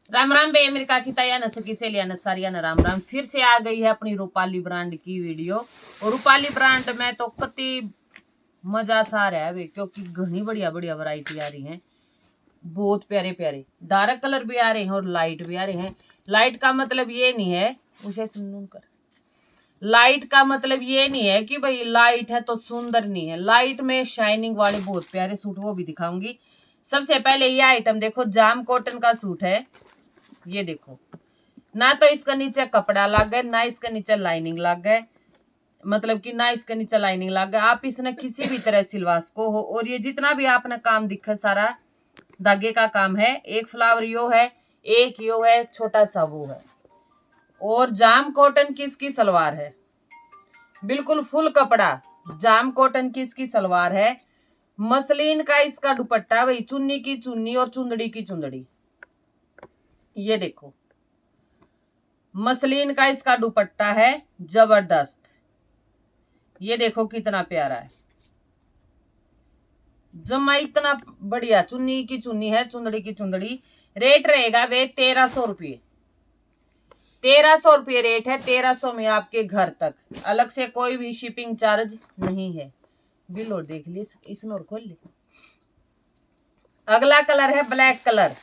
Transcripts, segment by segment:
राम राम बे मेरी काकी ताया न सकी से लिया न सारिया न राम राम। फिर से आ गई है अपनी रूपाली ब्रांड की वीडियो। और रूपाली ब्रांड में तो कति मजा सा आ रहा है बे, क्योंकि घनी बढ़िया बढ़िया वैरायटी आ रही है। बहुत प्यारे प्यारे डार्क कलर भी आ रहे हैं और लाइट भी आ रहे हैं। लाइट का मतलब ये नहीं है, उसे सुन कर, लाइट का मतलब ये नहीं है कि भाई लाइट है तो सुंदर नहीं है। लाइट में शाइनिंग वाले बहुत प्यारे सूट वो भी दिखाऊंगी। सबसे पहले ये आइटम देखो, जाम कॉटन का सूट है। ये देखो, ना तो इसका नीचे कपड़ा लग गया, ना इसका नीचे लाइनिंग लग गए, मतलब कि ना इसके नीचे लाइनिंग लग गया। आप इसने किसी भी तरह सिलवा सको हो। और ये जितना भी आपने काम दिखा सारा धागे का काम है। एक फ्लावर यो है, एक यो है, छोटा सा वो है। और जाम कॉटन की इसकी सलवार है, बिल्कुल फुल कपड़ा जाम कॉटन की इसकी सलवार है। मसलिन का इसका दुपट्टा, वही चुन्नी की चुन्नी और चुंदड़ी की चुंदड़ी। ये देखो, मसलिन का इसका दुपट्टा है जबरदस्त। ये देखो कितना प्यारा है, जमा इतना बढ़िया। चुन्नी की चुन्नी है, चुंदड़ी की चुंदड़ी। रेट रहेगा वे 1300 रुपये। 1300 रुपये रेट है। 1300 में आपके घर तक, अलग से कोई भी शिपिंग चार्ज नहीं है। बिल और देख ली, इसमें और खोल ली। अगला कलर है ब्लैक कलर।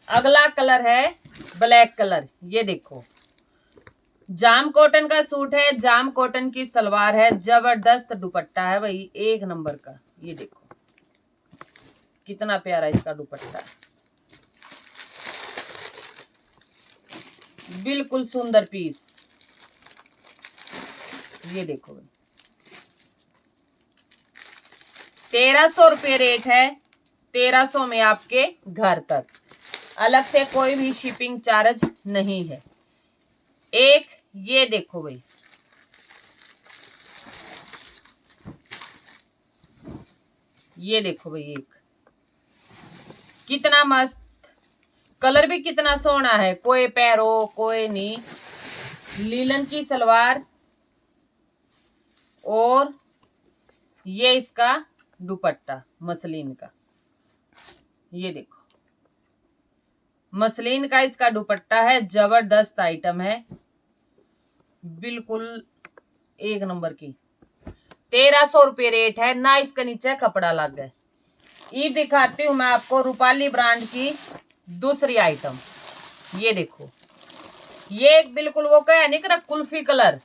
अगला कलर है ब्लैक कलर। ये देखो, जाम कॉटन का सूट है, जाम कॉटन की सलवार है, जबरदस्त दुपट्टा है भाई, एक नंबर का। ये देखो कितना प्यारा इसका दुपट्टा, बिल्कुल सुंदर पीस। ये देखो भाई, 1300 रुपये रेट है। 1300 में आपके घर तक, अलग से कोई भी शिपिंग चार्ज नहीं है। एक ये देखो भाई, ये देखो भाई, एक कितना मस्त कलर भी कितना सोना है। कोई पैरो कोई नहीं, लीलन की सलवार और ये इसका दुपट्टा मसलिन का। ये देखो, मसलिन का इसका दुपट्टा है, जबरदस्त आइटम है, बिल्कुल एक नंबर की। 1300 रुपये रेट है, ना इसके नीचे कपड़ा लग गया। ये दिखाती हूं मैं आपको रूपाली ब्रांड की दूसरी आइटम। ये देखो, ये बिल्कुल वो क्या है नहीं, कुल्फी कलर।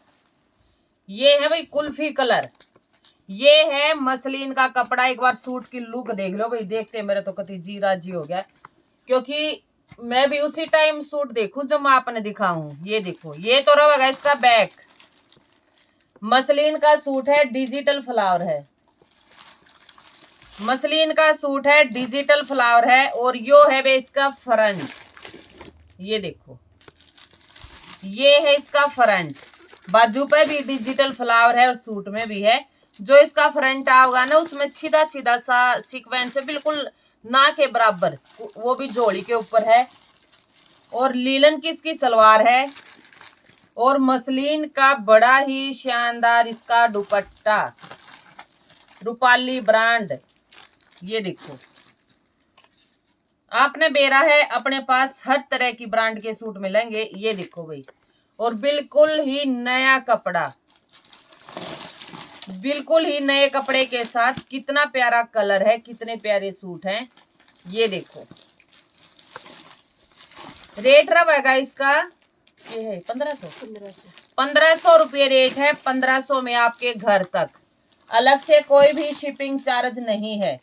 ये है भाई कुल्फी कलर। ये है मसलिन का कपड़ा। एक बार सूट की लुक देख लो भाई, देखते मेरे तो कति जी राजी हो गया, क्योंकि मैं भी उसी टाइम सूट देखूं जब मैं आपने दिखाऊं। ये देखो, ये तो रहेगा इसका बैक। मसलिन का सूट है, डिजिटल फ्लावर है। मसलिन का सूट है, डिजिटल फ्लावर है। और यो है वे इसका फ्रंट। ये देखो, ये है इसका फ्रंट। बाजू पे भी डिजिटल फ्लावर है और सूट में भी है। जो इसका फ्रंट होगा ना, उसमें सीधा सीधा सा सीक्वेंस है, बिल्कुल ना के बराबर, वो भी जोड़ी के ऊपर है। और लीलन की इसकी सलवार है, और मसलिन का बड़ा ही शानदार इसका दुपट्टा, रूपाली ब्रांड। ये देखो, आपने बेरा है, अपने पास हर तरह की ब्रांड के सूट मिलेंगे। ये देखो भाई, और बिल्कुल ही नया कपड़ा, बिल्कुल ही नए कपड़े के साथ। कितना प्यारा कलर है, कितने प्यारे सूट हैं। ये देखो, रेट रहेगा इसका, ये है 1500 रुपये रेट है। 1500 में आपके घर तक, अलग से कोई भी शिपिंग चार्ज नहीं है।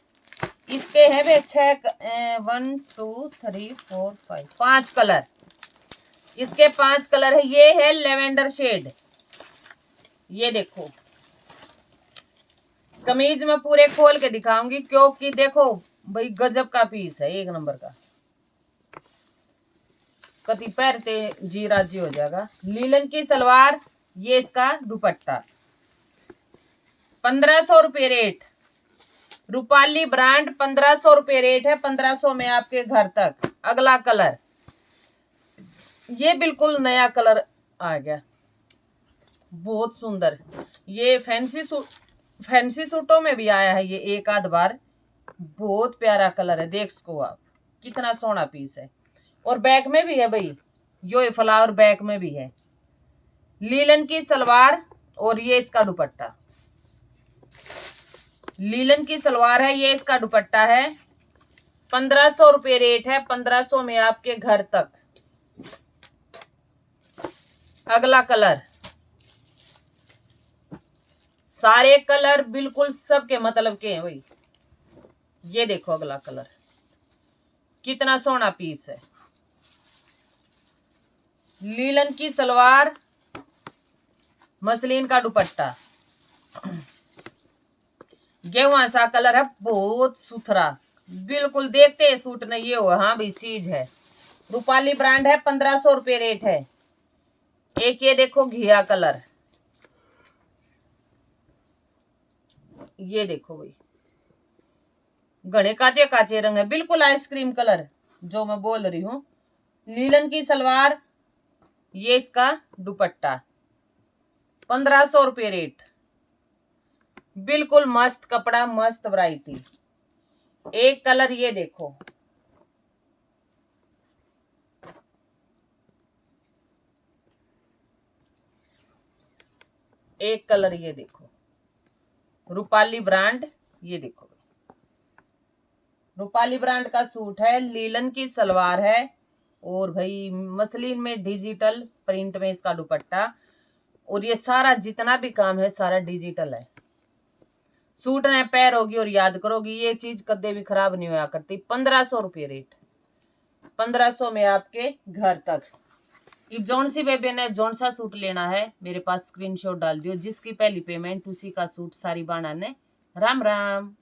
इसके है वे 1 2 3 4 5 5 कलर। इसके 5 कलर है। ये है लेवेंडर शेड। ये देखो, कमीज में पूरे खोल के दिखाऊंगी, क्योंकि देखो भाई गजब का पीस है, एक नंबर का। कति पहनते जी राजी हो जाएगा। लीलन की सलवार, ये इसका दुपट्टा। 1500 रुपये रेट, रूपाली ब्रांड। 1500 रुपये रेट है। 1500 में आपके घर तक। अगला कलर, ये बिल्कुल नया कलर आ गया, बहुत सुंदर। ये फैंसी सूटों में भी आया है ये एक आध बार। बहुत प्यारा कलर है, देख सको आप कितना सोना पीस है। और बैक में भी है भाई, यो फ्लावर बैक में भी है। लीलन की सलवार और ये इसका दुपट्टा, लीलन की सलवार है, ये इसका दुपट्टा है। 1500 रुपये रेट है, 1500 में आपके घर तक। अगला कलर, सारे कलर बिल्कुल सबके मतलब के हैं भाई। ये देखो अगला कलर, कितना सोना पीस है। लीलन की सलवार, मसलिन का दुपट्टा, गेहुआ सा कलर है, बहुत सुथरा, बिल्कुल देखते हैं सूट नहीं ये हो, हाँ भाई चीज है। रूपाली ब्रांड है, 1500 रुपये रेट है। एक ये देखो घिया कलर, ये देखो भाई घने काचे काचे रंग है, बिल्कुल आइसक्रीम कलर जो मैं बोल रही हूँ। लीलन की सलवार, ये इसका दुपट्टा, 1500 रुपये रेट। बिल्कुल मस्त कपड़ा, मस्त वैरायटी। एक कलर ये देखो, एक कलर ये देखो, रूपाली ब्रांड, ये देखो रूपाली ब्रांड का सूट है, लीलन की सलवार है और भाई मसलिन में डिजिटल प्रिंट में इसका दुपट्टा। और ये सारा जितना भी काम है सारा डिजिटल है। सूट ने पैरोगी और याद करोगी, ये चीज कदे भी खराब नहीं होया करती। 1500 रुपये रेट, 1500 में आपके घर तक। अब जौन सी बेबी ने जौन सा सूट लेना है मेरे पास स्क्रीनशॉट डाल दियो, जिसकी पहली पेमेंट उसी का सूट सारी बाना ने। राम राम।